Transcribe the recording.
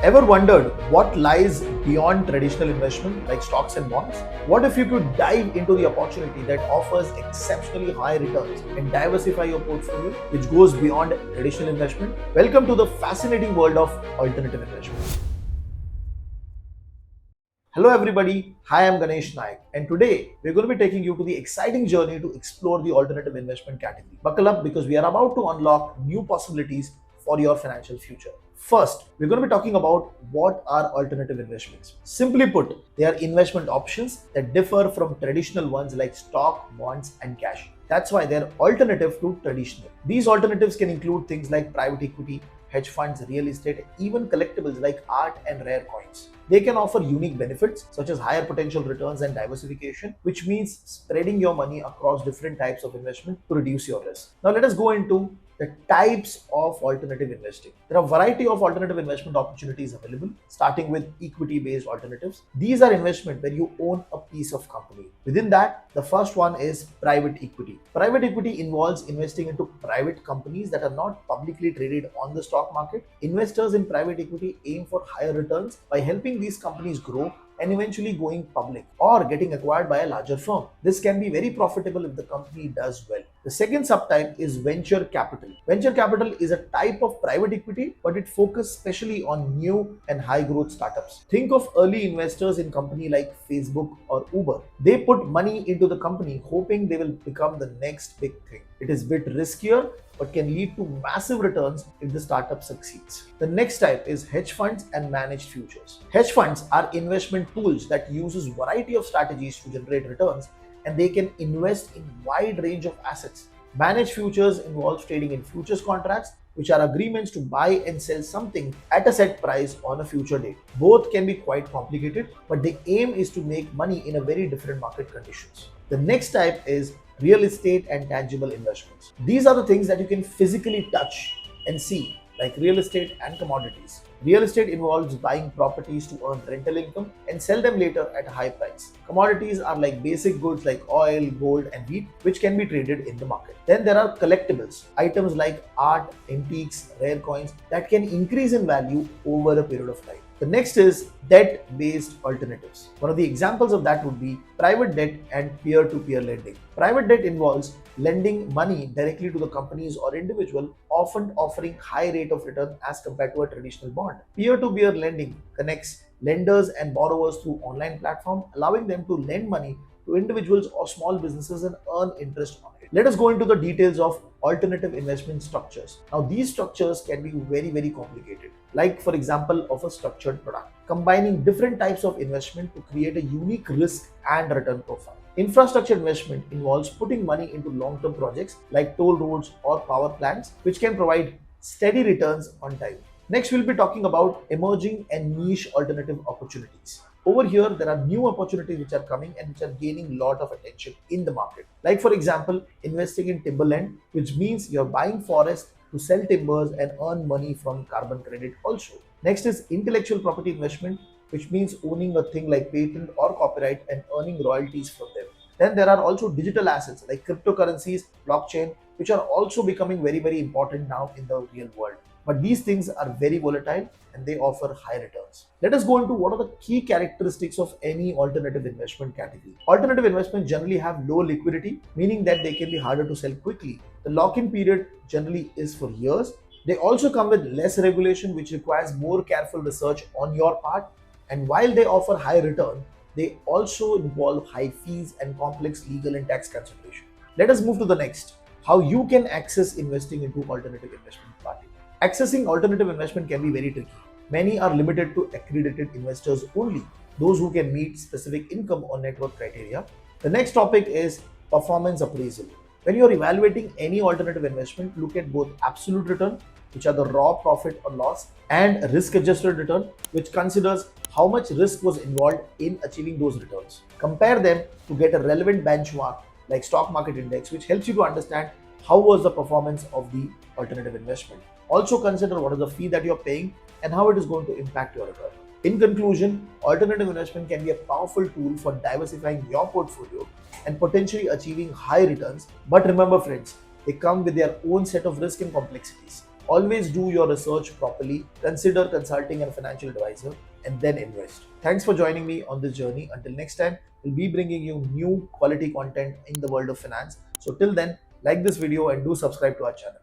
Ever wondered what lies beyond traditional investment like stocks and bonds? What if you could dive into the opportunity that offers exceptionally high returns and diversify your portfolio, which goes beyond traditional investment? Welcome to the fascinating world of alternative investment. Hello everybody, hi, I'm Ganesh Naik, and today we're going to be taking you to the exciting journey to explore the alternative investment category. Buckle up because we are about to unlock new possibilities for your financial future. First, we're going to be talking about what are alternative investments. Simply put, they are investment options that differ from traditional ones like stock, bonds, and cash. That's why they're alternative to traditional. These alternatives can include things like private equity, hedge funds, real estate, even collectibles like art and rare coins. They can offer unique benefits such as higher potential returns and diversification, which means spreading your money across different types of investment to reduce your risk. Now let us go into the types of alternative investing. There are a variety of alternative investment opportunities available, starting with equity-based alternatives. These are investment where you own a piece of company. Within that, the first one is private equity. Private equity involves investing into private companies that are not publicly traded on the stock market. Investors in private equity aim for higher returns by helping these companies grow and eventually going public or getting acquired by a larger firm. This can be very profitable if the company does well. The second subtype is venture capital. Venture capital is a type of private equity, but it focuses specially on new and high growth startups. Think of early investors in company like Facebook or Uber. They put money into the company hoping they will become the next big thing. It is a bit riskier, but can lead to massive returns if the startup succeeds. The next type is hedge funds and managed futures. Hedge funds are investment pools that uses variety of strategies to generate returns, and they can invest in wide range of assets. Managed futures involves trading in futures contracts, which are agreements to buy and sell something at a set price on a future date. Both can be quite complicated, but the aim is to make money in a very different market conditions. The next type is real estate and tangible investments. These are the things that you can physically touch and see, like real estate and commodities. Real estate involves buying properties to earn rental income and sell them later at a high price. Commodities are like basic goods like oil, gold, and wheat, which can be traded in the market. Then there are collectibles, items like art, antiques, rare coins that can increase in value over a period of time. The next is debt-based alternatives. One of the examples of that would be private debt and peer-to-peer lending. Private debt involves lending money directly to the companies or individual, often offering high rate of return as compared to a traditional bond. Peer-to-peer lending connects lenders and borrowers through online platform, allowing them to lend money to individuals or small businesses and earn interest on it. Let us go into the details of alternative investment structures. Now, these structures can be very complicated. Like for example of a structured product, combining different types of investment to create a unique risk and return profile. Infrastructure investment involves putting money into long-term projects like toll roads or power plants, which can provide steady returns on time. Next, we'll be talking about emerging and niche alternative opportunities. Over here, there are new opportunities which are coming and which are gaining a lot of attention in the market. Like for example, investing in timberland, which means you're buying forest to sell timbers and earn money from carbon credit also. Next is intellectual property investment, which means owning a thing like patent or copyright and earning royalties from them. Then there are also digital assets like cryptocurrencies, blockchain, which are also becoming very important now in the real world. But these things are very volatile and they offer high returns. Let us go into what are the key characteristics of any alternative investment category. Alternative investments generally have low liquidity, meaning that they can be harder to sell quickly. The lock-in period generally is for years. They also come with less regulation, which requires more careful research on your part. And while they offer high return, they also involve high fees and complex legal and tax consideration. Let us move to the next. How you can access investing into alternative investment party. Accessing alternative investment can be very tricky. Many are limited to accredited investors only, those who can meet specific income or net worth criteria. The next topic is performance appraisal. When you are evaluating any alternative investment, look at both absolute return, which are the raw profit or loss, and risk-adjusted return, which considers how much risk was involved in achieving those returns. Compare them to get a relevant benchmark like stock market index, which helps you to understand how was the performance of the alternative investment. Also consider what is the fee that you're paying and how it is going to impact your return. In conclusion, alternative investment can be a powerful tool for diversifying your portfolio and potentially achieving high returns. But remember friends, they come with their own set of risk and complexities. Always do your research properly, consider consulting a financial advisor, and then invest. Thanks for joining me on this journey. Until next time, we'll be bringing you new quality content in the world of finance. So, till then, like this video and do subscribe to our channel.